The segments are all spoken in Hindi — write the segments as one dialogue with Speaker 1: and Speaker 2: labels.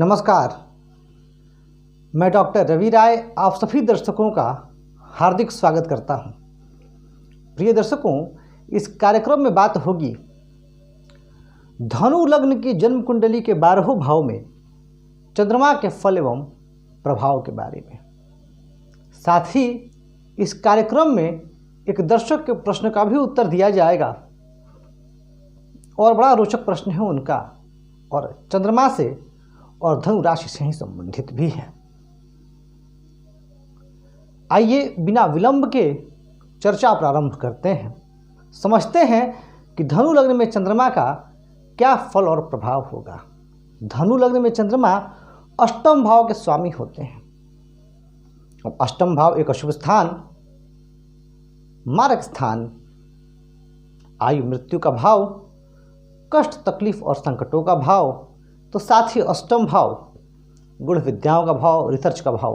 Speaker 1: नमस्कार, मैं डॉक्टर रवि राय आप सभी दर्शकों का हार्दिक स्वागत करता हूं। प्रिय दर्शकों, इस कार्यक्रम में बात होगी धनु लग्न की जन्म कुंडली के 12 भाव में चंद्रमा के फल एवं प्रभाव के बारे में। साथ ही इस कार्यक्रम में एक दर्शक के प्रश्न का भी उत्तर दिया जाएगा और बड़ा रोचक प्रश्न है उनका, और चंद्रमा से और धनु राशि से ही संबंधित भी है। आइए बिना विलंब के चर्चा प्रारंभ करते हैं। समझते हैं कि धनु लग्न में चंद्रमा का क्या फल और प्रभाव होगा। धनु लग्न में चंद्रमा अष्टम भाव के स्वामी होते हैं। अष्टम भाव एक अशुभ स्थान, मारक स्थान, आयु मृत्यु का भाव, कष्ट तकलीफ और संकटों का भाव, तो साथ ही अष्टम भाव गुण विद्याओं का भाव, रिसर्च का भाव।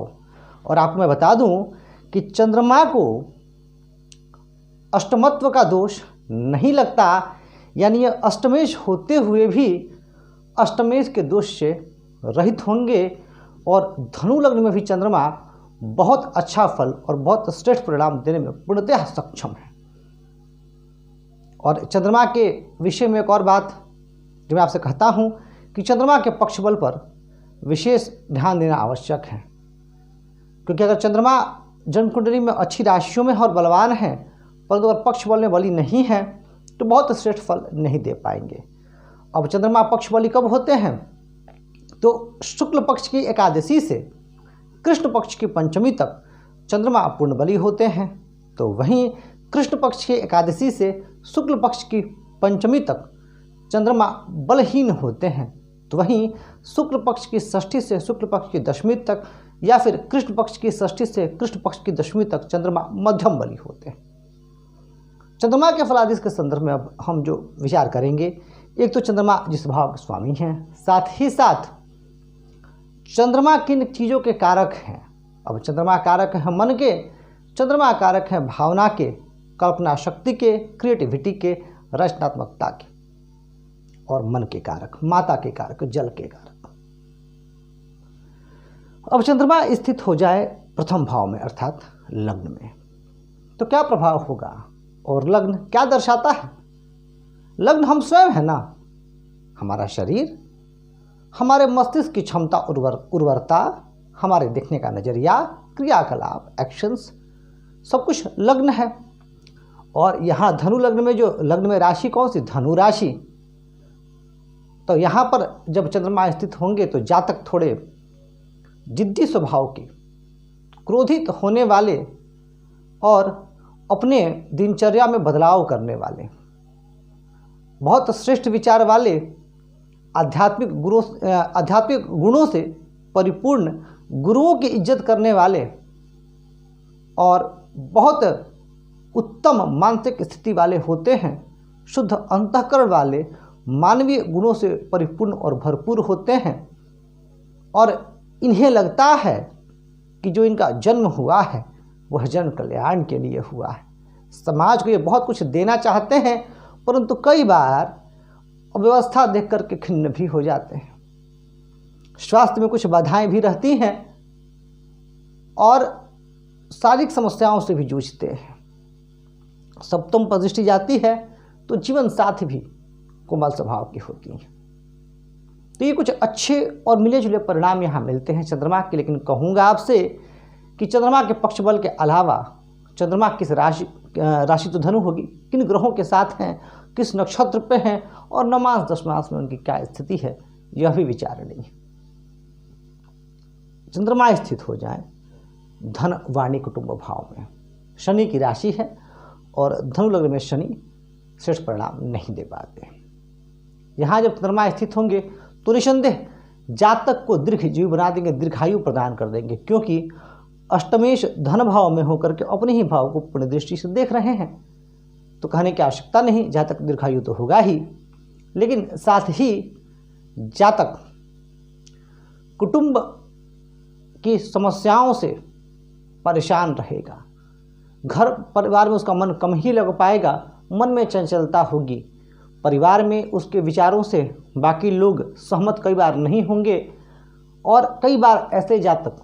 Speaker 1: और आपको मैं बता दूं कि चंद्रमा को अष्टमत्व का दोष नहीं लगता, यानी ये अष्टमेश होते हुए भी अष्टमेश के दोष से रहित होंगे और धनु लग्न में भी चंद्रमा बहुत अच्छा फल और बहुत श्रेष्ठ परिणाम देने में पूर्णतः सक्षम है। और चंद्रमा के विषय में एक और बात जो मैं आपसे कहता हूं कि चंद्रमा के पक्ष बल पर विशेष ध्यान देना आवश्यक है, क्योंकि अगर चंद्रमा जन्म कुंडली में अच्छी राशियों में और बलवान है, परंतु अगर पक्ष बल में बली नहीं है तो बहुत श्रेष्ठ फल नहीं दे पाएंगे। अब चंद्रमा पक्ष बली कब होते हैं? तो शुक्ल पक्ष की एकादशी से कृष्ण पक्ष की पंचमी तक चंद्रमा पूर्ण बली होते हैं। तो वहीं कृष्ण पक्ष की एकादशी से शुक्ल पक्ष की पंचमी तक चंद्रमा बलहीन होते हैं। तो वहीं शुक्ल पक्ष की षष्ठी से शुक्ल पक्ष की दशमी तक या फिर कृष्ण पक्ष की षष्ठी से कृष्ण पक्ष की दशमी तक चंद्रमा मध्यम बली होते हैं। चंद्रमा के फलादेश के संदर्भ में अब हम जो विचार करेंगे, एक तो चंद्रमा जिस भाव के स्वामी हैं, साथ ही साथ चंद्रमा किन चीज़ों के कारक हैं। अब चंद्रमा कारक हैं मन के, चंद्रमा कारक हैं भावना के, कल्पना शक्ति के, क्रिएटिविटी के, रचनात्मकता के, और मन के कारक माता के कारक, जल के कारक। अब चंद्रमा स्थित हो जाए प्रथम भाव में अर्थात लग्न में, तो क्या प्रभाव होगा और लग्न क्या दर्शाता है? लग्न हम स्वयं है ना, हमारा शरीर, हमारे मस्तिष्क की क्षमता, उर्वरता, हमारे देखने का नजरिया, क्रियाकलाप, एक्शंस, सब कुछ लग्न है। और यहाँ धनु लग्न में जो लग्न में राशि कौन सी? धनु राशि। तो यहाँ पर जब चंद्रमा स्थित होंगे तो जातक थोड़े जिद्दी स्वभाव के, क्रोधित होने वाले और अपने दिनचर्या में बदलाव करने वाले, बहुत श्रेष्ठ विचार वाले, आध्यात्मिक गुणों से परिपूर्ण, गुरुओं की इज्जत करने वाले और बहुत उत्तम मानसिक स्थिति वाले होते हैं। शुद्ध अंतःकरण वाले, मानवीय गुणों से परिपूर्ण और भरपूर होते हैं। और इन्हें लगता है कि जो इनका जन्म हुआ है वह जन्म कल्याण के लिए हुआ है। समाज को ये बहुत कुछ देना चाहते हैं, परंतु कई बार अव्यवस्था देख करके खिन्न भी हो जाते हैं। स्वास्थ्य में कुछ बाधाएं भी रहती हैं और शारीरिक समस्याओं से भी जूझते हैं। सप्तम पर दृष्टि जाती है तो जीवन साथी भी कोमल स्वभाव की होती हैं। तो ये कुछ अच्छे और मिले जुले परिणाम यहाँ मिलते हैं चंद्रमा के। लेकिन कहूँगा आपसे कि चंद्रमा के पक्ष बल के अलावा चंद्रमा किस राशि तो धनु होगी, किन ग्रहों के साथ हैं, किस नक्षत्र पे हैं और नवमास दशमास में उनकी क्या स्थिति है, यह भी विचार नहीं। चंद्रमा स्थित हो जाए धन वाणी कुटुंब भाव में, शनि की राशि है और धनु लग्न में शनि श्रेष्ठ परिणाम नहीं दे पाते। यहाँ जब चंद्रमा स्थित होंगे तो निसंदेह जातक को दीर्घजीवी बना देंगे, दीर्घायु प्रदान कर देंगे, क्योंकि अष्टमेश धन भाव में होकर के अपने ही भाव को पूर्ण दृष्टि से देख रहे हैं। तो कहने की आवश्यकता नहीं, जातक दीर्घायु तो होगा ही, लेकिन साथ ही जातक कुटुंब की समस्याओं से परेशान रहेगा। घर परिवार में उसका मन कम ही लग पाएगा, मन में चंचलता होगी, परिवार में उसके विचारों से बाकी लोग सहमत कई बार नहीं होंगे और कई बार ऐसे जातक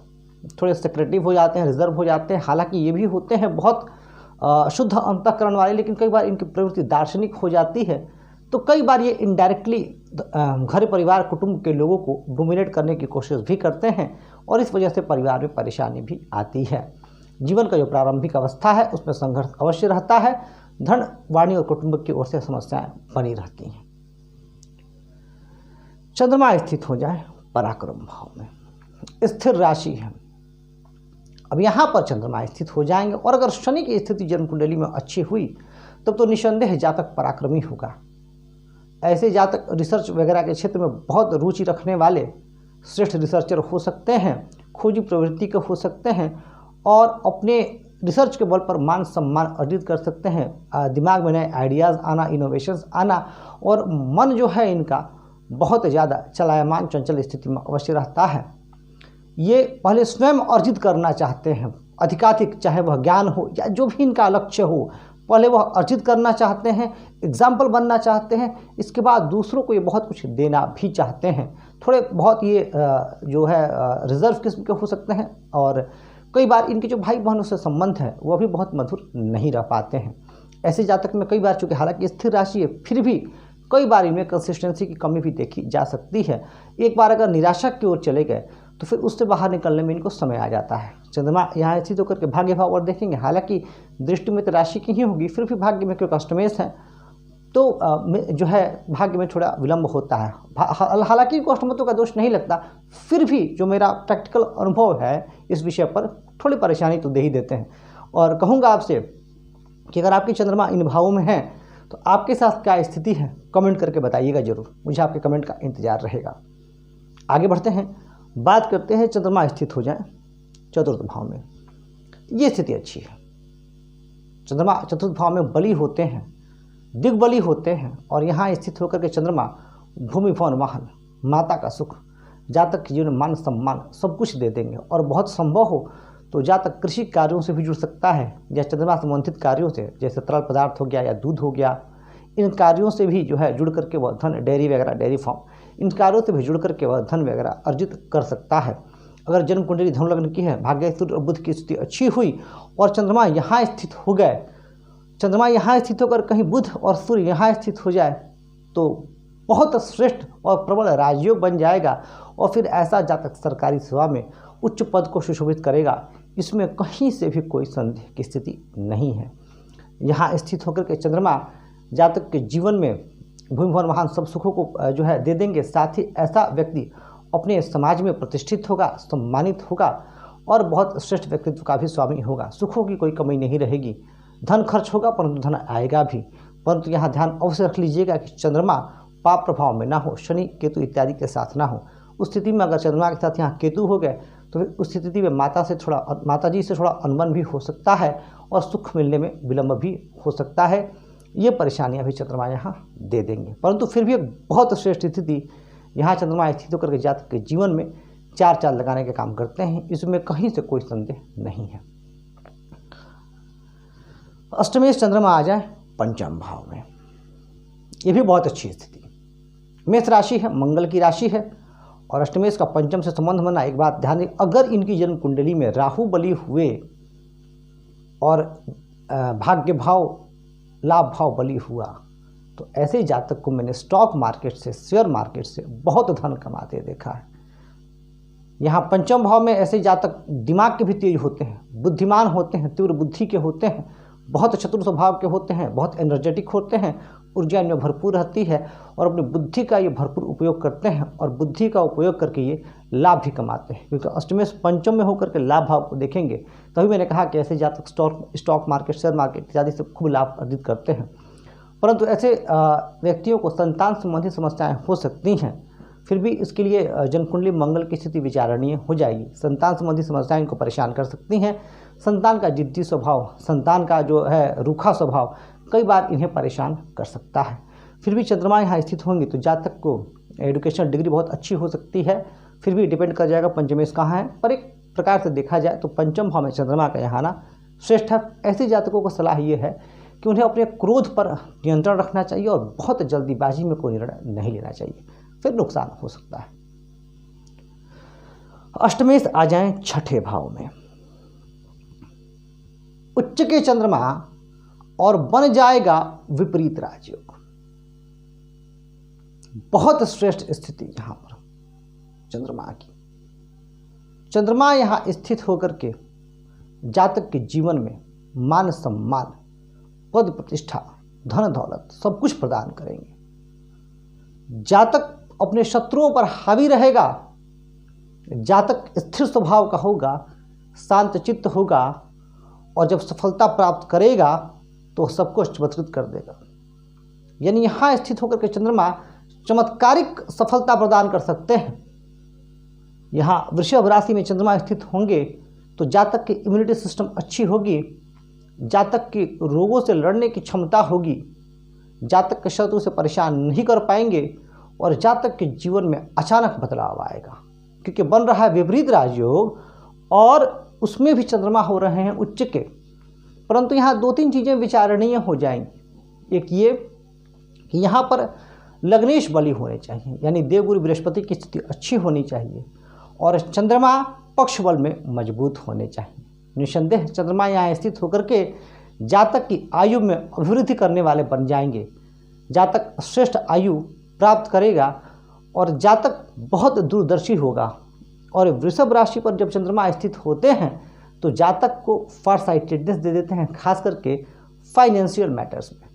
Speaker 1: थोड़े सेक्रेटिव हो जाते हैं, रिजर्व हो जाते हैं। हालांकि ये भी होते हैं बहुत शुद्ध अंतःकरण वाले, लेकिन कई बार इनकी प्रवृत्ति दार्शनिक हो जाती है। तो कई बार ये इनडायरेक्टली घर परिवार कुटुंब के लोगों को डोमिनेट करने की कोशिश भी करते हैं और इस वजह से परिवार में परेशानी भी आती है। जीवन का जो प्रारंभिक अवस्था है उसमें संघर्ष अवश्य रहता है। धन, वाणी और कुटुंब की ओर से समस्याएं बनी रहती हैं। चंद्रमा स्थित हो जाए पराक्रम भाव में, स्थिर राशि है। अब यहाँ पर चंद्रमा स्थित हो जाएंगे और अगर शनि की स्थिति जन्म कुंडली में अच्छी हुई तब तो निसंदेह जातक पराक्रमी होगा। ऐसे जातक रिसर्च वगैरह के क्षेत्र में बहुत रुचि रखने वाले श्रेष्ठ रिसर्चर हो सकते हैं, खोजी प्रवृत्ति के हो सकते हैं और अपने रिसर्च के बल पर मान सम्मान अर्जित कर सकते हैं। दिमाग में नए आइडियाज़ आना, इनोवेशंस आना और मन जो है इनका बहुत ज़्यादा चलायमान चंचल स्थिति में अवश्य रहता है। ये पहले स्वयं अर्जित करना चाहते हैं अधिकाधिक, चाहे वह ज्ञान हो या जो भी इनका लक्ष्य हो, पहले वह अर्जित करना चाहते हैं, एग्जाम्पल बनना चाहते हैं। इसके बाद दूसरों को ये बहुत कुछ देना भी चाहते हैं। थोड़े बहुत ये जो है रिजर्व किस्म के हो सकते हैं और कई बार इनके जो भाई बहनों से संबंध है वह भी बहुत मधुर नहीं रह पाते हैं। ऐसे जातक में कई बार, चूँकि हालांकि स्थिर राशि है, फिर भी कई बार इनमें कंसिस्टेंसी की कमी भी देखी जा सकती है। एक बार अगर निराशा की ओर चले गए तो फिर उससे बाहर निकलने में इनको समय आ जाता है। चंद्रमा यहाँ स्थित होकर के भाग्य भाव और देखेंगे, हालांकि दृष्टि में तो राशि की ही होगी, फिर भी भाग्य में क्योंकि अष्टमेश है तो जो है भाग्य में थोड़ा विलंब होता है। हालांकि इनको अष्टमत्व का दोष नहीं लगता, फिर भी जो मेरा प्रैक्टिकल अनुभव है इस विषय पर थोड़ी परेशानी तो दे ही देते हैं। और कहूँगा आपसे कि अगर आपकी चंद्रमा इन भावों में है तो आपके साथ क्या स्थिति है, कमेंट करके बताइएगा ज़रूर, मुझे आपके कमेंट का इंतज़ार रहेगा। आगे बढ़ते हैं, बात करते हैं चंद्रमा स्थित हो जाए चतुर्थ भाव में। ये स्थिति अच्छी है। चंद्रमा चतुर्थ भाव में बली होते हैं, दिग्बली होते हैं और यहाँ स्थित होकर के चंद्रमा भूमि भवन वाहन, माता का सुख, जातक के जीवन मान सम्मान सब कुछ दे देंगे। और बहुत संभव हो तो जातक कृषि कार्यों से भी जुड़ सकता है या चंद्रमा संबंधित कार्यों से, जैसे तरल पदार्थ हो गया या दूध हो गया, इन कार्यों से भी जो है जुड़ करके वह धन, डेयरी वगैरह, डेयरी फार्म, इन कार्यों से भी जुड़ करके वह धन वगैरह अर्जित कर सकता है। अगर जन्म कुंडली धनु लग्न की है, भाग्य सूर्य और बुध की स्थिति अच्छी हुई और चंद्रमा यहाँ स्थित हो गए, चंद्रमा यहाँ स्थित होकर कहीं बुध और सूर्य यहाँ स्थित हो जाए तो बहुत श्रेष्ठ और प्रबल राजयोग बन जाएगा और फिर ऐसा जातक सरकारी सेवा में उच्च पद को सुशोभित करेगा। इसमें कहीं से भी कोई संदेह की स्थिति नहीं है। यहाँ स्थित होकर के चंद्रमा जातक के जीवन में भूमि भवन वाहन सब सुखों को जो है दे देंगे। साथ ही ऐसा व्यक्ति अपने समाज में प्रतिष्ठित होगा, सम्मानित होगा और बहुत श्रेष्ठ व्यक्तित्व का भी स्वामी होगा। सुखों की कोई कमी नहीं रहेगी। धन खर्च होगा परंतु धन आएगा भी, परंतु यहाँ ध्यान अवश्य रख लीजिएगा कि चंद्रमा पाप प्रभाव में ना हो, शनि केतु इत्यादि के साथ ना हो। उस स्थिति में अगर चंद्रमा के साथ यहाँ केतु हो गए तो फिर उस स्थिति में माता जी से थोड़ा अनबन भी हो सकता है और सुख मिलने में विलंब भी हो सकता है। ये परेशानियां भी चंद्रमा यहाँ दे देंगे, परंतु फिर भी एक बहुत श्रेष्ठ स्थिति यहाँ चंद्रमा स्थित होकर के जातक के जीवन में चार चांद लगाने के काम करते हैं। इसमें कहीं से कोई संदेह नहीं है। अष्टमेश चंद्रमा आ जाए पंचम भाव में, ये भी बहुत अच्छी स्थिति। मेष राशि है, मंगल की राशि है और अष्टमेश का पंचम से संबंध बना। एक बात ध्यान दें, अगर इनकी जन्म कुंडली में राहु बली हुए और भाग्य भाव, लाभ भाव बली हुआ तो ऐसे जातक को मैंने स्टॉक मार्केट से, शेयर मार्केट से बहुत धन कमाते देखा है। यहाँ पंचम भाव में ऐसे जातक दिमाग के भी तेज होते हैं, बुद्धिमान होते हैं, तीव्र बुद्धि के होते हैं, बहुत चतुर स्वभाव के होते हैं, बहुत एनर्जेटिक होते हैं, ऊर्जा इनमें भरपूर रहती है और अपनी बुद्धि का ये भरपूर उपयोग करते हैं और बुद्धि का उपयोग करके ये लाभ भी कमाते हैं। क्योंकि अष्टमेश पंचम में होकर के लाभ भाव को देखेंगे तभी मैंने कहा कि ऐसे जातक स्टॉक मार्केट, शेयर मार्केट इत्यादि से खूब लाभ अर्जित करते हैं। परंतु ऐसे व्यक्तियों को संतान संबंधी समस्याएं हो सकती हैं, फिर भी इसके लिए जन्मकुंडली मंगल की स्थिति विचारणीय हो जाएगी। संतान संबंधी समस्याएं इनको परेशान कर सकती हैं। संतान का जिद्दी स्वभाव, संतान का जो है रूखा स्वभाव कई बार इन्हें परेशान कर सकता है। फिर भी चंद्रमा यहाँ स्थित होंगी तो जातक को एजुकेशनल डिग्री बहुत अच्छी हो सकती है। फिर भी डिपेंड कर जाएगा पंचमेश कहाँ है, पर एक प्रकार से देखा जाए तो पंचम भाव में चंद्रमा का यहाँ आना श्रेष्ठ है। ऐसे जातकों को सलाह ये है कि उन्हें अपने क्रोध पर नियंत्रण रखना चाहिए और बहुत जल्दीबाजी में कोई निर्णय नहीं लेना चाहिए, फिर नुकसान हो सकता है। अष्टमेश आ जाएं छठे भाव में, उच्च के चंद्रमा और बन जाएगा विपरीत राजयोग। बहुत श्रेष्ठ स्थिति यहां पर चंद्रमा की। चंद्रमा यहां स्थित होकर के जातक के जीवन में मान सम्मान, पद प्रतिष्ठा, धन दौलत सब कुछ प्रदान करेंगे। जातक अपने शत्रुओं पर हावी रहेगा, जातक स्थिर स्वभाव का होगा, शांत चित्त होगा और जब सफलता प्राप्त करेगा तो सबको चमत्कृत कर देगा। यानी यहाँ स्थित होकर के चंद्रमा चमत्कारिक सफलता प्रदान कर सकते हैं। यहाँ वृषभ राशि में चंद्रमा स्थित होंगे तो जातक की इम्यूनिटी सिस्टम अच्छी होगी, जातक की रोगों से लड़ने की क्षमता होगी, जातक के शत्रु से परेशान नहीं कर पाएंगे और जातक के जीवन में अचानक बदलाव आएगा, क्योंकि बन रहा है विपरीत राजयोग और उसमें भी चंद्रमा हो रहे हैं उच्च के। परंतु यहाँ दो तीन चीज़ें विचारणीय हो जाएंगी। एक ये कि यहाँ पर लग्नेश बली होने चाहिए, यानी देवगुरु बृहस्पति की स्थिति अच्छी होनी चाहिए और चंद्रमा पक्ष बल में मजबूत होने चाहिए। निसंदेह चंद्रमा यहाँ स्थित होकर के जातक की आयु में अभिवृद्धि करने वाले बन जाएंगे, जातक श्रेष्ठ आयु प्राप्त करेगा और जातक बहुत दूरदर्शी होगा। और वृषभ राशि पर जब चंद्रमा स्थित होते हैं तो जातक को फार साइटेडनेस दे देते हैं, खास करके फाइनेंशियल मैटर्स में।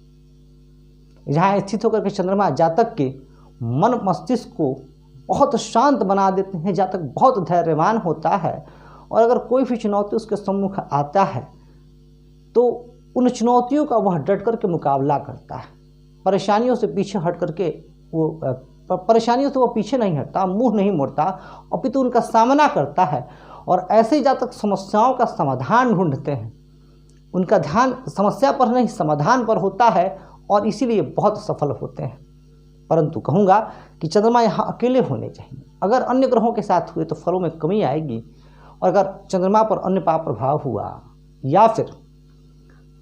Speaker 1: जहाँ स्थित होकर के चंद्रमा जातक के मन मस्तिष्क को बहुत शांत बना देते हैं, जातक बहुत धैर्यवान होता है और अगर कोई भी चुनौती उसके सम्मुख आता है तो उन चुनौतियों का वह डट कर के मुकाबला करता है। परेशानियों से पीछे हट करके परेशानियों से वो पीछे नहीं हटता, मुंह नहीं मोड़ता, अपितु उनका सामना करता है और ऐसे ही जातक समस्याओं का समाधान ढूंढते हैं। उनका ध्यान समस्या पर नहीं समाधान पर होता है और इसीलिए बहुत सफल होते हैं। परंतु कहूँगा कि चंद्रमा यहाँ अकेले होने चाहिए। अगर अन्य ग्रहों के साथ हुए तो फलों में कमी आएगी और अगर चंद्रमा पर अन्य पाप प्रभाव हुआ या फिर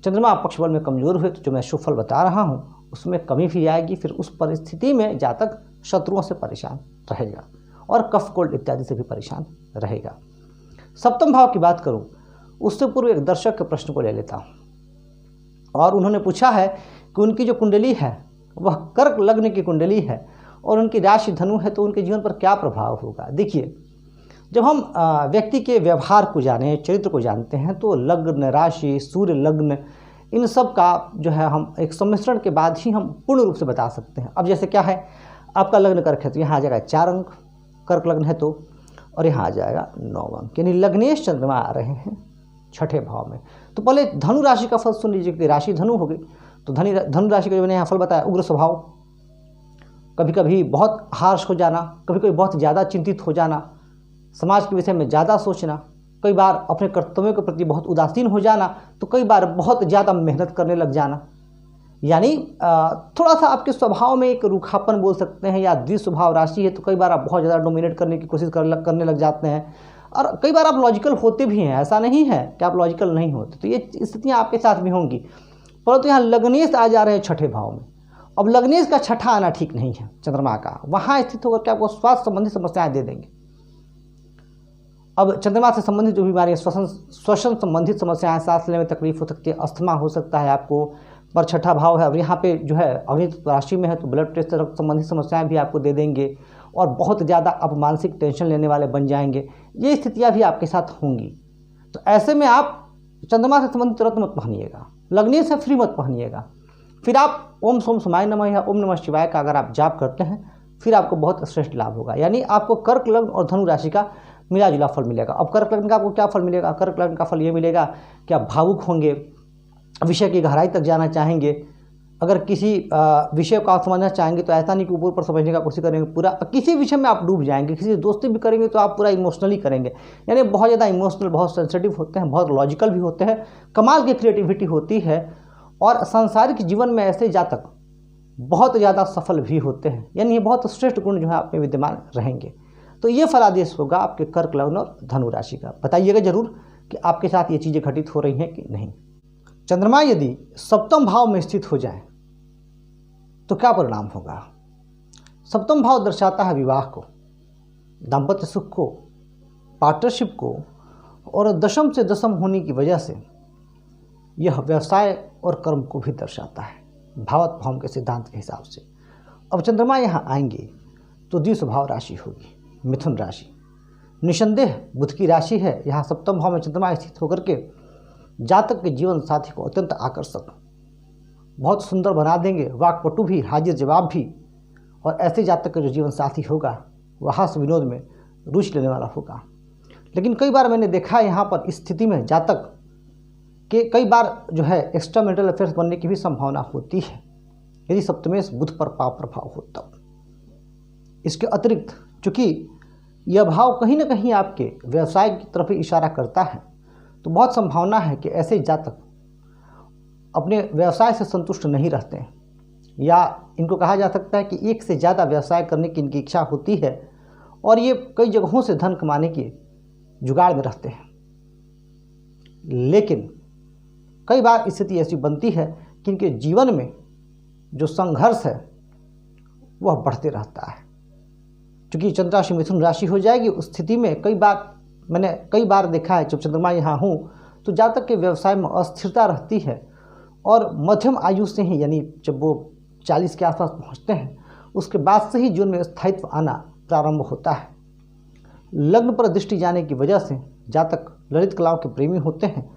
Speaker 1: चंद्रमा पक्ष बल में कमजोर हुए तो जो मैं शुभ फल बता रहा हूँ उसमें कमी भी आएगी। फिर उस परिस्थिति में जातक शत्रुओं से परेशान रहेगा और कफ कोल्ड इत्यादि से भी परेशान रहेगा। सप्तम भाव की बात करूं उससे पूर्व एक दर्शक के प्रश्न को ले लेता हूं और उन्होंने पूछा है कि उनकी जो कुंडली है वह कर्क लग्न की कुंडली है और उनकी राशि धनु है, तो उनके जीवन पर क्या प्रभाव होगा। देखिए, जब हम व्यक्ति के व्यवहार को जाने, चरित्र को जानते हैं तो लग्न, राशि, सूर्य लग्न, इन सब का जो है हम एक सम्मिश्रण के बाद ही हम पूर्ण रूप से बता सकते हैं। अब जैसे क्या है, आपका लग्न कर्क है तो यहाँ आ जाएगा 4 अंक, कर्क लग्न है तो, और यहाँ आ जाएगा 9 अंक, यानी लग्नेश चंद्रमा आ रहे हैं छठे भाव में। तो पहले धनु राशि का फल सुन लीजिए कि राशि धनु हो गई। तो धनु राशि का जो मैंने यहाँ फल बताया, उग्र स्वभाव, कभी कभी बहुत हार्श हो जाना, कभी कभी बहुत ज़्यादा चिंतित हो जाना, समाज के विषय में ज़्यादा सोचना, कई बार अपने कर्तव्यों के प्रति बहुत उदासीन हो जाना, तो कई बार बहुत ज़्यादा मेहनत करने लग जाना। यानी थोड़ा सा आपके स्वभाव में एक रूखापन बोल सकते हैं, या द्विस्वभाव राशि है तो कई बार आप बहुत ज़्यादा डोमिनेट करने की कोशिश करने लग जाते हैं और कई बार आप लॉजिकल होते भी हैं, ऐसा नहीं है कि आप लॉजिकल नहीं होते। तो ये स्थितियाँ आपके साथ भी होंगी। परंतु यहाँ लग्नेश आ जा रहे हैं छठे भाव में। अब लग्नेश का छठा आना ठीक नहीं है चंद्रमा का, वहाँ स्थित होकर के आपको स्वास्थ्य संबंधी समस्याएं दे देंगे। अब चंद्रमा से संबंधित जो बीमारियाँ, श्वसन संबंधित समस्याएं, सांस लेने में तकलीफ हो सकती है, अस्थमा हो सकता है आपको, पर छठा भाव है और यहाँ पे जो है अग्नि राशि में है तो ब्लड प्रेशर संबंधित समस्याएं भी आपको दे देंगे और बहुत ज़्यादा आप मानसिक टेंशन लेने वाले बन जाएंगे। ये स्थितियाँ भी आपके साथ होंगी। तो ऐसे में आप चंद्रमा से संबंधित तुरंत मत पहनिएगा, लगने से फ्री मत पहनिएगा। फिर आप ओम सोम समाय नमः या ओम नमः शिवाय का अगर आप जाप करते हैं फिर आपको बहुत श्रेष्ठ लाभ होगा। यानी आपको कर्क लग्न और धनु राशि का मिला जुला फल मिलेगा। अब कर्क लग्न का आपको क्या फल मिलेगा? कर्क लग्न का फल ये मिलेगा कि आप भावुक होंगे, विषय की गहराई तक जाना चाहेंगे। अगर किसी विषय को आप समझना चाहेंगे तो ऐसा नहीं कि ऊपर ऊपर समझने का कोशिश करेंगे, पूरा किसी विषय में आप डूब जाएंगे। किसी दोस्ती भी करेंगे तो आप पूरा इमोशनली करेंगे, यानी बहुत ज़्यादा इमोशनल, बहुत सेंसिटिव होते हैं, बहुत लॉजिकल भी होते हैं, कमाल की क्रिएटिविटी होती है और सांसारिक जीवन में ऐसे जातक बहुत ज़्यादा सफल भी होते हैं। यानी ये बहुत श्रेष्ठ गुण जो है आप में विद्यमान रहेंगे। तो ये फलादेश होगा आपके कर्क लग्न और धनु राशि का। बताइएगा जरूर कि आपके साथ ये चीज़ें घटित हो रही हैं कि नहीं। चंद्रमा यदि सप्तम भाव में स्थित हो जाए तो क्या परिणाम होगा? सप्तम भाव दर्शाता है विवाह को, दाम्पत्य सुख को, पार्टनरशिप को और दशम से दशम होने की वजह से यह व्यवसाय और कर्म को भी दर्शाता है भावत भाव के सिद्धांत के हिसाब से। अब चंद्रमा यहाँ आएंगे तो द्विस्वभाव राशि होगी मिथुन राशि। निसंदेह बुध की राशि है, यहाँ सप्तम भाव में चंद्रमा स्थित होकर के जातक के जीवन साथी को अत्यंत आकर्षक बहुत सुंदर बना देंगे, वाकपटु भी, हाजिर जवाब भी, और ऐसे जातक का जो जीवन साथी होगा वह हास्य विनोद में रुचि लेने वाला होगा। लेकिन कई बार मैंने देखा है यहाँ पर इस स्थिति में जातक के कई बार जो है एक्स्ट्रा मैरिटल अफेयर्स बनने की भी संभावना होती है यदि सप्तमेश बुध पर पाप प्रभाव हो तब। इसके अतिरिक्त चूंकि यह भाव कहीं ना कहीं आपके व्यवसाय की तरफ इशारा करता है तो बहुत संभावना है कि ऐसे जातक अपने व्यवसाय से संतुष्ट नहीं रहते हैं, या इनको कहा जा सकता है कि एक से ज़्यादा व्यवसाय करने की इनकी इच्छा होती है और ये कई जगहों से धन कमाने के जुगाड़ में रहते हैं। लेकिन कई बार स्थिति ऐसी बनती है कि इनके जीवन में जो संघर्ष है वह बढ़ते रहता है। क्योंकि चंद्र राशि मिथुन राशि हो जाएगी उस स्थिति में मैंने कई बार देखा है जब चंद्रमा यहाँ हूँ तो जातक के व्यवसाय में अस्थिरता रहती है और मध्यम आयु से ही, यानी जब वो 40 के आसपास पहुँचते हैं उसके बाद से ही जीवन में स्थायित्व आना प्रारंभ होता है। लग्न पर दृष्टि जाने की वजह से जातक ललित कलाओं के प्रेमी होते हैं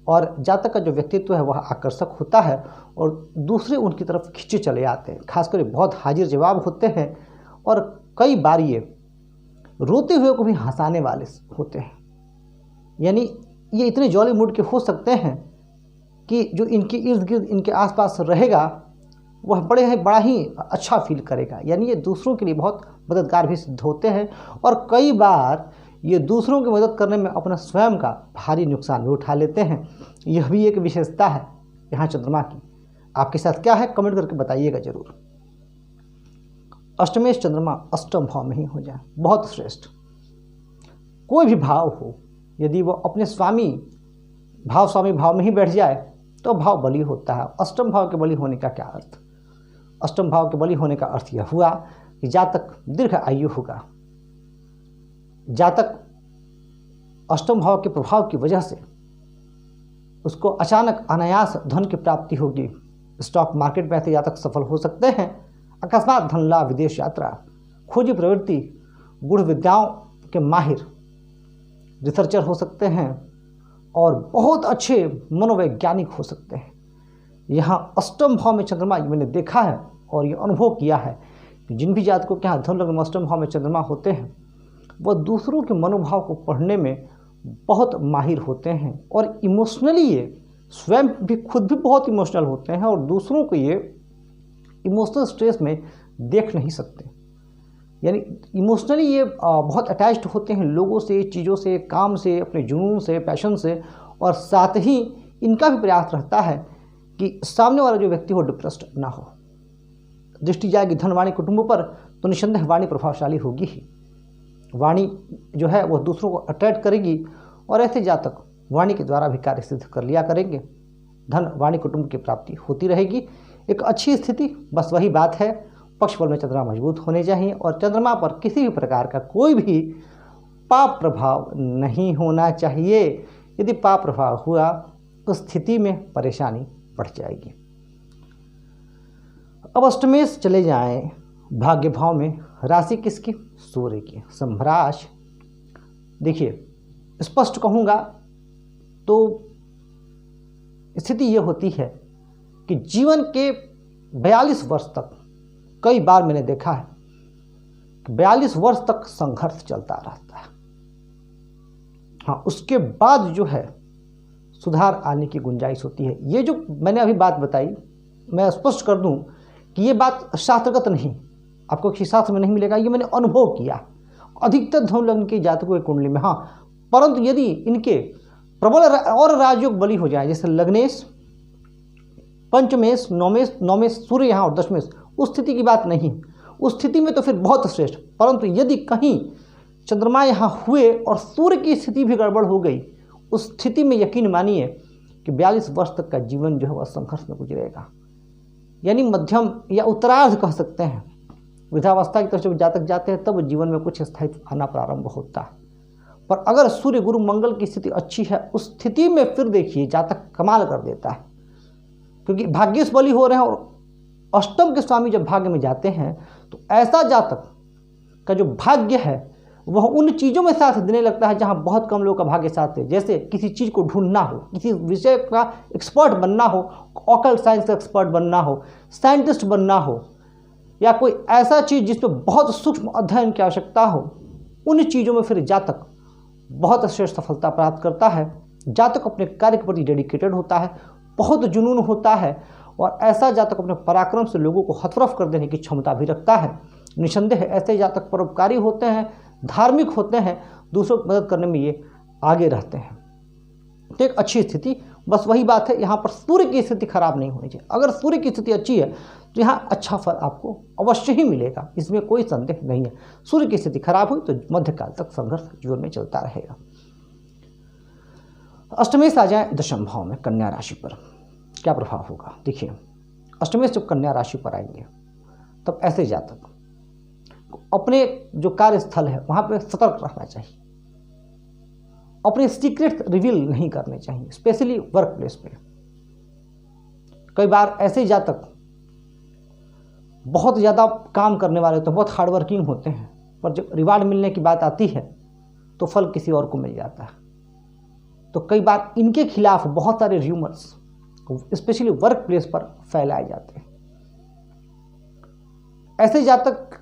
Speaker 1: और जातक का जो व्यक्तित्व है वह आकर्षक होता है और दूसरे उनकी तरफ खींचे चले आते हैं। खासकर बहुत हाजिर जवाब होते हैं और कई बार ये रोते हुए को भी हंसाने वाले होते हैं। यानी ये इतने जॉली मूड के हो सकते हैं कि जो इनके इर्द गिर्द इनके आसपास रहेगा वह बड़ा ही अच्छा फील करेगा। यानी ये दूसरों के लिए बहुत मददगार भी सिद्ध होते हैं और कई बार ये दूसरों की मदद करने में अपना स्वयं का भारी नुकसान भी उठा लेते हैं। यह भी एक विशेषता है यहाँ चंद्रमा की। आपके साथ क्या है कमेंट करके बताइएगा जरूर। अष्टमेश चंद्रमा अष्टम भाव में ही हो जाए बहुत श्रेष्ठ। कोई भी भाव हो यदि वो अपने स्वामी भाव में ही बैठ जाए तो भाव बली होता है। अष्टम भाव के बली होने का क्या अर्थ? अष्टम भाव के बली होने का अर्थ यह हुआ कि जातक दीर्घ आयु होगा। जातक अष्टम भाव के प्रभाव की वजह से उसको अचानक अनायास धन की प्राप्ति होगी। स्टॉक मार्केट में ऐसे जातक सफल हो सकते हैं। अकस्मात धन लाभ, विदेश यात्रा, खोजी प्रवृत्ति, गूढ़ विद्याओं के माहिर रिसर्चर हो सकते हैं और बहुत अच्छे मनोवैज्ञानिक हो सकते हैं। यहाँ अष्टम भाव में चंद्रमा मैंने देखा है और ये अनुभव किया है कि जिन भी जातकों के यहाँ धन लग्न में अष्टम भाव में चंद्रमा होते हैं वह दूसरों के मनोभाव को पढ़ने में बहुत माहिर होते हैं और इमोशनली ये स्वयं भी खुद भी बहुत इमोशनल होते हैं और दूसरों को ये इमोशनल स्ट्रेस में देख नहीं सकते। यानी इमोशनली ये बहुत अटैच्ड होते हैं लोगों से, चीज़ों से, काम से, अपने जुनून से, पैशन से, और साथ ही इनका भी प्रयास रहता है कि सामने वाला जो व्यक्ति हो डिप्रेस्ड ना हो। दृष्टि जाएगी धन वाणी कुटुंबों पर तो निसंदेह वाणी प्रभावशाली होगी ही। वाणी जो है वह दूसरों को अट्रैक्ट करेगी और ऐसे जातक वाणी के द्वारा भी कार्य सिद्ध कर लिया करेंगे। धन वाणी कुटुंब की प्राप्ति होती रहेगी। एक अच्छी स्थिति, बस वही बात है पक्ष बल में चंद्रमा मजबूत होने चाहिए और चंद्रमा पर किसी भी प्रकार का कोई भी पाप प्रभाव नहीं होना चाहिए। यदि पाप प्रभाव हुआ तो स्थिति में परेशानी बढ़ जाएगी। अब अष्टमेश चले जाएं भाग्य भाव में। राशि किसकी? सूर्य की, संभ्राश। देखिए स्पष्ट कहूँगा तो स्थिति ये होती है कि जीवन के 42 वर्ष तक कई बार मैंने देखा है कि 42 वर्ष तक संघर्ष चलता रहता है। हाँ, उसके बाद जो है सुधार आने की गुंजाइश होती है। ये जो मैंने अभी बात बताई, मैं स्पष्ट कर दूं कि ये बात शास्त्रगत नहीं, आपको किसी शास्त्र में नहीं मिलेगा, ये मैंने अनुभव किया अधिकतर धनु लग्न के जातकों की कुंडली में। हाँ, परंतु यदि इनके प्रबल और राजयोग बली हो जाए, जैसे लग्नेश, पंचमेश, नौमेश सूर्य यहाँ और दशमेश, उस स्थिति की बात नहीं। उस स्थिति में तो फिर बहुत श्रेष्ठ। परंतु यदि कहीं चंद्रमा यहाँ हुए और सूर्य की स्थिति भी गड़बड़ हो गई, उस स्थिति में यकीन मानिए कि 42 वर्ष तक का जीवन जो है वह संघर्ष में गुजरेगा। यानी मध्यम या उत्तरार्ध कह सकते हैं। वृद्धावस्था की तरफ जब जातक जाते हैं तब जीवन में कुछ स्थायित्व आना प्रारंभ होता है। पर अगर सूर्य गुरु मंगल की स्थिति अच्छी है, उस स्थिति में फिर देखिए जातक कमाल कर देता है, क्योंकि भाग्यश बली हो रहे हैं और अष्टम के स्वामी जब भाग्य में जाते हैं तो ऐसा जातक का जो भाग्य है वह उन चीज़ों में साथ देने लगता है जहां बहुत कम लोगों का भाग्य साथ है। जैसे किसी चीज़ को ढूंढना हो, किसी विषय का एक्सपर्ट बनना हो, ऑकल्ट साइंस का एक्सपर्ट बनना हो, साइंटिस्ट बनना हो, या कोई ऐसा चीज़ जिसमें बहुत सूक्ष्म अध्ययन की आवश्यकता हो, उन चीज़ों में फिर जातक बहुत श्रेष्ठ सफलता प्राप्त करता है। जातक अपने कार्य के प्रति डेडिकेटेड होता है, बहुत जुनून होता है, और ऐसा जातक अपने पराक्रम से लोगों को हतरफ कर देने की क्षमता भी रखता है। निसंदेह ऐसे जातक परोपकारी होते हैं, धार्मिक होते हैं, दूसरों की मदद करने में ये आगे रहते हैं। तो एक अच्छी स्थिति, बस वही बात है, यहाँ पर सूर्य की स्थिति खराब नहीं होनी चाहिए। अगर सूर्य की स्थिति अच्छी है तो यहाँ अच्छा फल आपको अवश्य ही मिलेगा, इसमें कोई संदेह नहीं है। सूर्य की स्थिति खराब हुई तो मध्यकाल तक संघर्ष जीवन में चलता रहेगा। अष्टमेश आ जाए दशम भाव में, कन्या राशि पर क्या प्रभाव होगा। देखिए, अष्टमेश जब कन्या राशि पर आएंगे तब ऐसे जातक अपने जो कार्यस्थल है वहां पे सतर्क रहना चाहिए, अपने सीक्रेट रिवील नहीं करने चाहिए, स्पेशली वर्क प्लेस पे। कई बार ऐसे जातक बहुत ज़्यादा काम करने वाले तो बहुत हार्डवर्किंग होते हैं, पर जब रिवार्ड मिलने की बात आती है तो फल किसी और को मिल जाता है। तो कई बार इनके खिलाफ बहुत सारे र्यूमर्स स्पेशली वर्क प्लेस पर फैलाए जाते हैं। ऐसे जातक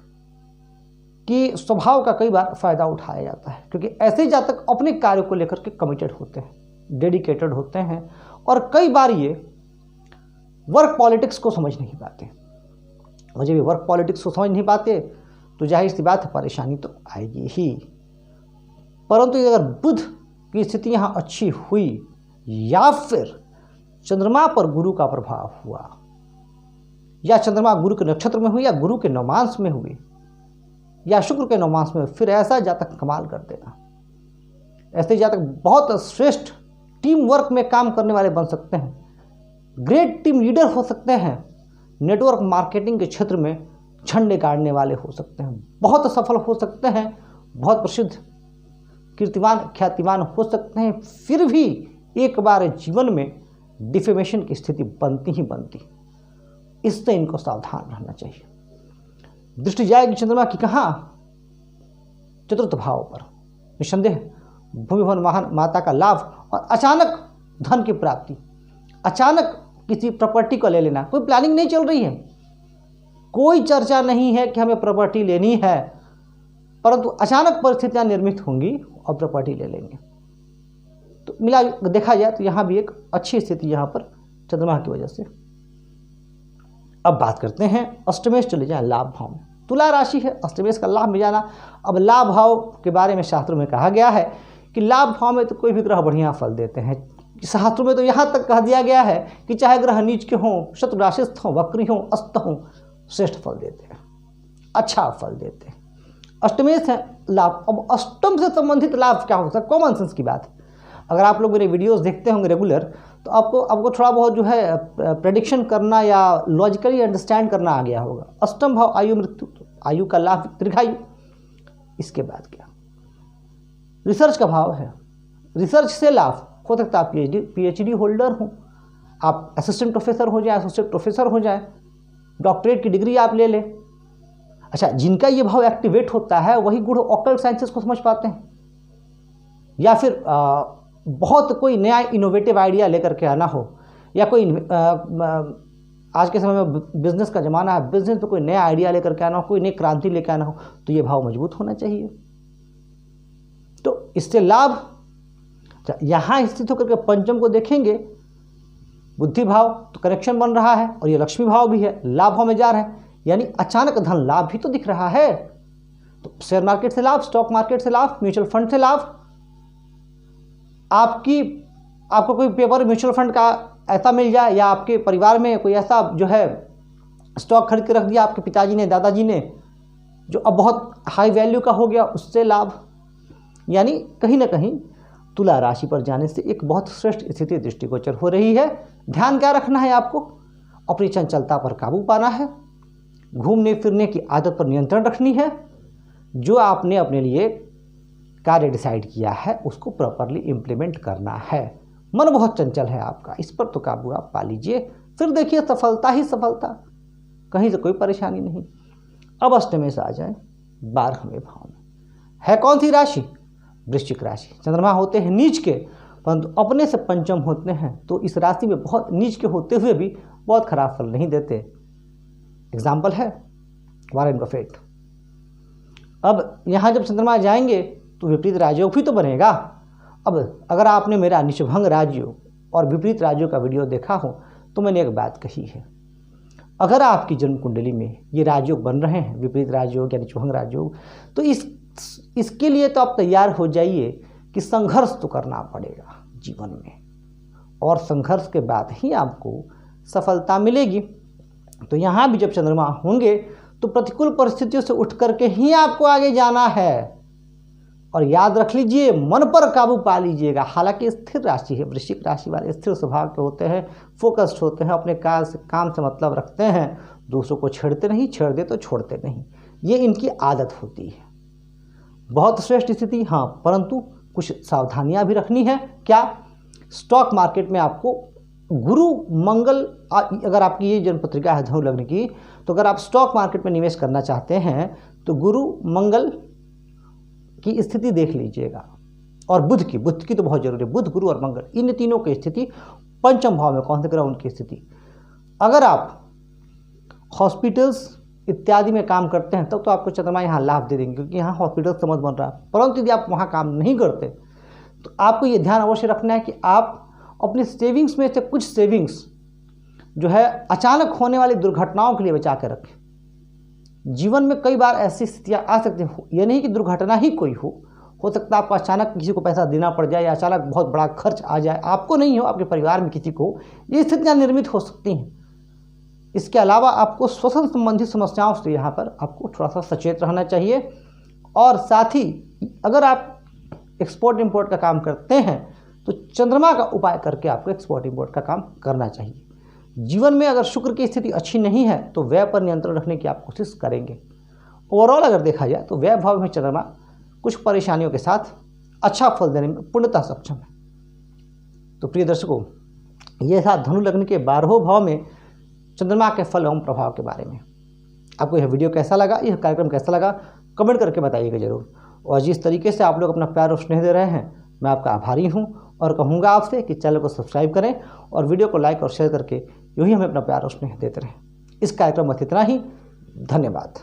Speaker 1: कि स्वभाव का कई बार फायदा उठाया जाता है, क्योंकि ऐसे जातक अपने कार्य को लेकर के कमिटेड होते हैं, डेडिकेटेड होते हैं, और कई बार ये वर्क पॉलिटिक्स को समझ नहीं पाते। और जब ये वर्क पॉलिटिक्स को समझ नहीं पाते तो जाहिर सी बात है परेशानी तो आएगी ही। परंतु अगर बुध की स्थिति यहाँ अच्छी हुई, या फिर चंद्रमा पर गुरु का प्रभाव हुआ, या चंद्रमा गुरु के नक्षत्र में हुई, या गुरु के नवमांश में हुई, या शुक्र के नवमांश में, फिर ऐसा जातक कमाल कर देगा। ऐसे जातक बहुत श्रेष्ठ टीम वर्क में काम करने वाले बन सकते हैं, ग्रेट टीम लीडर हो सकते हैं, नेटवर्क मार्केटिंग के क्षेत्र में झंडे गाड़ने वाले हो सकते हैं, बहुत सफल हो सकते हैं, बहुत प्रसिद्ध कीर्तिवान ख्यातिवान हो सकते हैं। फिर भी एक बार जीवन में डिफेमेशन की स्थिति बनती ही बनती, इससे इनको सावधान रहना चाहिए। दृष्टि जाएगी चंद्रमा की कहाँ, चतुर्थ भाव पर। निसंदेह भूमि भवन वाहन माता का लाभ और अचानक धन की प्राप्ति, अचानक किसी प्रॉपर्टी को ले लेना। कोई प्लानिंग नहीं चल रही है, कोई चर्चा नहीं है कि हमें प्रॉपर्टी लेनी है, परंतु अचानक परिस्थितियां निर्मित होंगी और प्रॉपर्टी ले लेंगे। तो मिला देखा जाए तो यहाँ भी एक अच्छी स्थिति यहाँ पर चंद्रमा की वजह से। अब बात करते हैं अष्टमेश चले जाए लाभ भाव में। तुला राशि है, अष्टमेश का लाभ में जाना। अब लाभ भाव के बारे में शास्त्रों में कहा गया है कि लाभ भाव में तो कोई भी ग्रह बढ़िया फल देते हैं। शास्त्रों में तो यहाँ तक कह दिया गया है कि चाहे ग्रह नीच के हों, शत्रु राशिस्थ हों, वक्री हों, अस्त हों, श्रेष्ठ फल देते हैं, अच्छा फल देते हैं। अष्टमेश है लाभ। अब अष्टम से संबंधित लाभ क्या हो सकता है, कॉमन सेंस की बात है। अगर आप लोग मेरे वीडियोस देखते होंगे रेगुलर, तो आपको थोड़ा बहुत जो है प्रेडिक्शन करना या लॉजिकली अंडरस्टैंड करना आ गया होगा। अष्टम भाव आयु मृत्यु, तो आयु का लाभ दीर्घायु। इसके बाद क्या, रिसर्च का भाव है, रिसर्च से लाभ हो सकता है। आप पीएचडी होल्डर हो, आप असिस्टेंट प्रोफेसर हो जाए, एसोसिएट प्रोफेसर हो जाए, डॉक्टरेट की डिग्री आप ले लें। अच्छा, जिनका ये भाव एक्टिवेट होता है वही गुण ऑकल्ट साइंसेस को समझ पाते हैं, या फिर बहुत कोई नया इनोवेटिव आइडिया लेकर के आना हो, या कोई आज के समय में बिजनेस का ज़माना है, बिजनेस में कोई नया आइडिया लेकर के आना हो, कोई नई क्रांति लेकर आना हो, तो ये भाव मजबूत होना चाहिए। तो इससे लाभ यहाँ स्थित होकर के पंचम को देखेंगे, बुद्धि भाव तो कनेक्शन बन रहा है, और ये लक्ष्मी भाव भी है, लाभ भाव में जा रहा है, यानी अचानक धन लाभ भी तो दिख रहा है। तो शेयर मार्केट से लाभ, स्टॉक मार्केट से लाभ, म्यूचुअल फंड से लाभ। आपको कोई पेपर म्यूचुअल फंड का ऐसा मिल जाए, या आपके परिवार में कोई ऐसा जो है स्टॉक खरीद के रख दिया आपके पिताजी ने, दादाजी ने, जो अब बहुत हाई वैल्यू का हो गया, उससे लाभ। यानी कहीं ना कहीं तुला राशि पर जाने से एक बहुत श्रेष्ठ स्थिति दृष्टिगोचर हो रही है। ध्यान क्या रखना है आपको, अपनी चंचलता पर काबू पाना है, घूमने फिरने की आदत पर नियंत्रण रखनी है। जो आपने अपने लिए कार्य डिसाइड किया है उसको प्रॉपरली इम्प्लीमेंट करना है। मन बहुत चंचल है आपका, इस पर तो काबू आप पा लीजिए, फिर देखिए सफलता ही सफलता, कहीं से कोई परेशानी नहीं। अब अष्टमें से आ जाए 12वें भाव में। है कौन सी राशि? वृश्चिक राशि। चंद्रमा होते हैं नीच के, परंतु अपने से पंचम होते हैं, तो इस राशि में बहुत नीच के होते हुए भी बहुत खराब फल नहीं देते। एग्जाम्पल है वॉरेन बफेट। अब यहाँ जब चंद्रमा जाएंगे तो विपरीत राजयोग भी तो बनेगा। अब अगर आपने मेरा निशभंग राजयोग और विपरीत राजयोग का वीडियो देखा हो तो मैंने एक बात कही है, अगर आपकी जन्म कुंडली में ये राजयोग बन रहे हैं, विपरीत राजयोग या निशभंग राजयोग, तो इसके लिए तो आप तैयार हो जाइए कि संघर्ष तो करना पड़ेगा जीवन में, और संघर्ष के बाद ही आपको सफलता मिलेगी। तो यहाँ भी जब चंद्रमा होंगे तो प्रतिकूल परिस्थितियों से उठ करके ही आपको आगे जाना है। और याद रख लीजिए, मन पर काबू पा लीजिएगा। हालांकि स्थिर राशि है, वृश्चिक राशि वाले स्थिर स्वभाव के होते हैं, फोकस्ड होते हैं, अपने काम से मतलब रखते हैं, दूसरों को छेड़ते नहीं, छेड़ दे तो छोड़ते नहीं, ये इनकी आदत होती है। बहुत श्रेष्ठ स्थिति, हाँ, परंतु कुछ सावधानियां भी रखनी है। क्या? स्टॉक मार्केट में आपको गुरु मंगल, अगर आपकी ये जन्म पत्रिका है धनु लग्न की, तो अगर आप स्टॉक मार्केट में निवेश करना चाहते हैं तो गुरु मंगल की स्थिति देख लीजिएगा, और बुध की तो बहुत जरूरी है। बुध, गुरु और मंगल, इन तीनों की स्थिति, पंचम भाव में कौन से ग्रह उनकी स्थिति। अगर आप हॉस्पिटल्स इत्यादि में काम करते हैं तब तो आपको चंद्रमा यहाँ लाभ दे देंगे, क्योंकि यहाँ हॉस्पिटल समझ बन रहा है। परंतु यदि आप वहाँ काम नहीं करते तो आपको ये ध्यान अवश्य रखना है कि आप अपनी सेविंग्स में से कुछ सेविंग्स जो है अचानक होने वाली दुर्घटनाओं के लिए बचा के रखें। जीवन में कई बार ऐसी स्थितियाँ आ सकती हैं, ये नहीं कि दुर्घटना ही कोई हो सकता है आपको अचानक किसी को पैसा देना पड़ जाए, या अचानक बहुत बड़ा खर्च आ जाए, आपको नहीं हो, आपके परिवार में किसी को, ये स्थितियाँ निर्मित हो सकती हैं। इसके अलावा आपको श्वसन संबंधित समस्याओं से यहाँ पर आपको थोड़ा सा सचेत रहना चाहिए। और साथ ही अगर आप एक्सपोर्ट इंपोर्ट का काम करते हैं तो चंद्रमा का उपाय करके आपको एक्सपोर्ट इंपोर्ट का काम करना चाहिए। जीवन में अगर शुक्र की स्थिति अच्छी नहीं है तो व्यय पर नियंत्रण रखने की आप कोशिश करेंगे। ओवरऑल अगर देखा जाए तो व्यय भाव में चंद्रमा कुछ परेशानियों के साथ अच्छा फल देने में पूर्णतः सक्षम है। तो प्रिय दर्शकों, ये था धनु लग्न के 12वें भाव में चंद्रमा के फल एवं प्रभाव के बारे में। आपको यह वीडियो कैसा लगा, यह कार्यक्रम कैसा लगा, कमेंट करके बताइएगा जरूर। और जिस तरीके से आप लोग अपना प्यार और स्नेह दे रहे हैं, मैं आपका आभारी हूं, और कहूंगा आपसे कि चैनल को सब्सक्राइब करें और वीडियो को लाइक और शेयर करके यूँ ही हमें अपना प्यार और स्नेह देते रहें। इस कार्यक्रम में इतना ही। धन्यवाद।